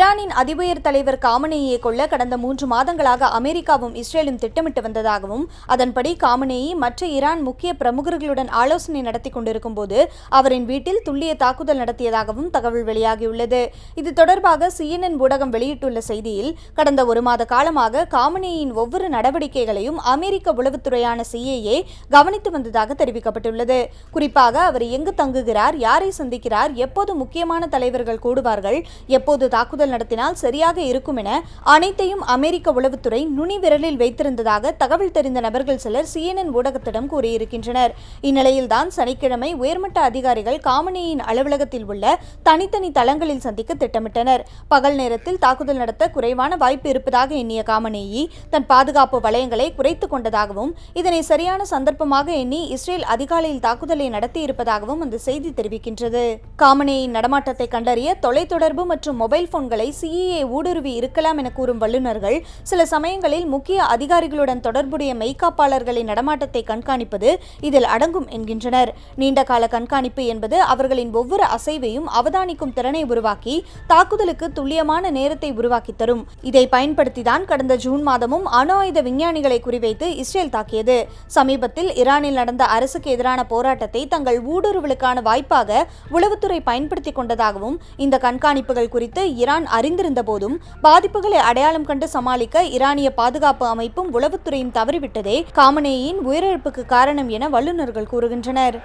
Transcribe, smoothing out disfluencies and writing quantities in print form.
ஈரானின் அதிபுயர் தலைவர் காமனேயை கொல்ல கடந்த 3 மாதங்களாக அமெரிக்காவும் இஸ்ரேலும் திட்டமிட்டு வந்ததாகவும், அதன்படி காமனேயி மற்ற ஈரான் முக்கிய பிரமுகர்களுடன் ஆலோசனை நடத்தி கொண்டிருக்கும் போது அவரின் வீட்டில் துல்லிய தாக்குதல் நடத்தியதாகவும் தகவல் வெளியாகியுள்ளது. இது தொடர்பாக CNN ஊடகம் வெளியிட்டுள்ள செய்தியில், கடந்த 1 மாத காலமாக காமனேயின் ஒவ்வொரு நடவடிக்கைகளையும் அமெரிக்க உளவுத்துறையான CIA கவனித்து வந்ததாக தெரிவிக்கப்பட்டுள்ளது. குறிப்பாக அவர் எங்கு தங்குகிறார், யாரை சந்திக்கிறார், எப்போது முக்கியமான தலைவர்கள் கூடுவார்கள், எப்போது தாக்குதல் நடத்தினால் சரியாக இருக்கும் என அனைத்தையும் அமெரிக்க உளவுத்துறை நுனி விரலில் வைத்திருந்ததாக தகவல் தெரிந்த நபர்கள் சிலர் CNN ஊடகத்திடம் கூறியிருக்கின்றனர். இந்நிலையில்தான் சனிக்கிழமை உயர்மட்ட அதிகாரிகள் காமனேயின் அலுவலகத்தில் உள்ள தனித்தனி தளங்களில் சந்திக்க திட்டமிட்டனர். பகல் நேரத்தில் தாக்குதல் நடத்த குறைவான வாய்ப்பு இருப்பதாக எண்ணிய காமனேயி தன் பாதுகாப்பு வளையங்களை குறைத்துக் கொண்டதாகவும், இதனை சரியான சந்தர்ப்பமாக எண்ணி இஸ்ரேல் அதிகாலையில் தாக்குதலை நடத்தியிருப்பதாகவும் அந்த செய்தி தெரிவிக்கின்றது. காமனேயின் நடமாட்டத்தை கண்டறிய தொலைத்தொடர்பு மற்றும் மொபைல் போன்களை CIA ஊடுருவி இருக்கலாம் என கூறும் வல்லுநர்கள், சில சமயங்களில் முக்கிய அதிகாரிகளுடன் தொடர்புடைய மெய்காப்பாளர்களின் நடமாட்டத்தை கண்காணிப்பது இதில் அடங்கும் என்கின்றனர். நீண்டகால கண்காணிப்பு என்பது அவர்களின் ஒவ்வொரு அசைவையும் அவதானிக்கும் திறனை உருவாக்கி தாக்குதலுக்கு துல்லியமான நேரத்தை உருவாக்கி தரும். இதை பயன்படுத்திதான் கடந்த ஜூன் மாதமும் அணு ஆயுத விஞ்ஞானிகளை குறிவைத்து இஸ்ரேல் தாக்கியது. சமீபத்தில் ஈரானில் நடந்த அரசுக்கு எதிரான போராட்டத்தை தங்கள் ஊடுருவலுக்கான வாய்ப்பாக உளவுத்துறை பயன்படுத்திக் கொண்டதாகவும், இந்த கண்காணிப்புகள் குறித்து ஈரான் அறிந்திருந்த போதும் பாதிப்புகளை அடையாளம் கண்டு சமாளிக்க ஈரானிய பாதுகாப்பு அமைப்பும் உளவுத்துறையும் தவறிவிட்டதே காமனேயின் உயிரிழப்புக்கு காரணம் என வல்லுநர்கள் கூறுகின்றனர்.